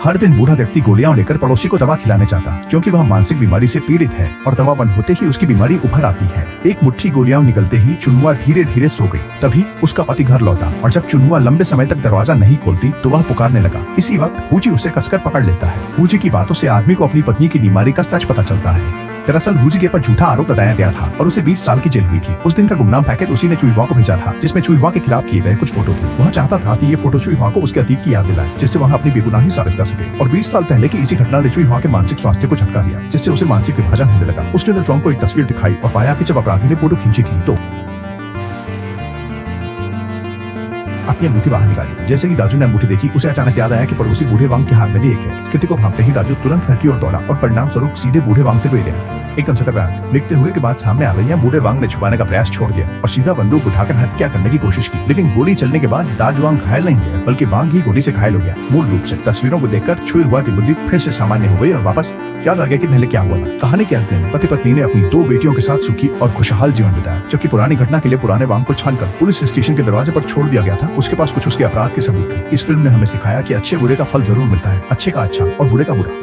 हर दिन बूढ़ा व्यक्ति गोलियां लेकर पड़ोसी को दवा खिलाने जाता, क्योंकि वह मानसिक बीमारी से पीड़ित है और दवा बंद होते ही उसकी बीमारी उभर आती है। एक मुट्ठी गोलियां निकलते ही चुनुआ धीरे धीरे सो गई। तभी उसका पति घर लौटा और जब चुनुआ लंबे समय तक दरवाजा नहीं खोलती तो वह पुकारने लगा। इसी वक्त हुची उसे कसकर पकड़ लेता है। हुची की बातों से आदमी को अपनी पत्नी की बीमारी का सच पता चलता है। दरअसल हुची के पर झूठा आरोप लगाया गया था और उसे 20 साल की जेल हुई थी। उस दिन का गुमनाम पैकेट उसी ने चुईवा को भेजा था, जिसमें चुईवा के खिलाफ किए गए कुछ फोटो थे। वह चाहता था कि ये फोटो चुईवा को उसके अतीत की याद दिलाए, जिससे वह अपनी बेगुनाही साबित कर सके। और 20 साल पहले की इसी घटना ने चुईवा के मानसिक स्वास्थ्य को झटका दिया, जिससे उसे मानसिक विभाजन होने लगा। उसने नेट्रॉन को एक तस्वीर दिखाई और पाया कि जब अपराधी ने फोटो खींची थी तो अपनी अंगूठी बाहर निकाली। जैसे ही राजू ने अंगूठी देखी, उसे अचानक याद आया कि पड़ोसी बूढ़े वांग के हाथ में भी एक है। स्थिति को भांपते ही राजू तुरंत घर की ओर दौड़ा और परिणाम स्वरूप सीधे बूढ़े वांग से पेड़ गया। एकदम से टकराया। देखते हुए कि बात सामने आ गई है, बूढ़े वांग ने छुपाने का प्रयास छोड़ दिया और सीधा बंदूक उठाकर हत्या करने की कोशिश की। लेकिन गोली चलने के बाद दाजवांग घायल नहीं हुआ, बल्कि वांग ही गोली से घायल हो गया। मूल रूप से तस्वीरों को देखकर चुईवा की बुद्धि फिर से सामान्य हो गई और वापस याद आ गया कि पहले क्या हुआ था। कहानी के अंत में पति पत्नी ने अपनी 2 बेटियों के साथ सुखी और खुशहाल जीवन बिताया। जबकि पुरानी घटना के लिए पुराने वांग को छानकर पुलिस स्टेशन के दरवाजे पर छोड़ दिया गया था। उसके पास कुछ उसके अपराध के सबूत थे। इस फिल्म ने हमें सिखाया कि अच्छे बुरे का फल जरूर मिलता है, अच्छे का अच्छा और बुरे का बुरा।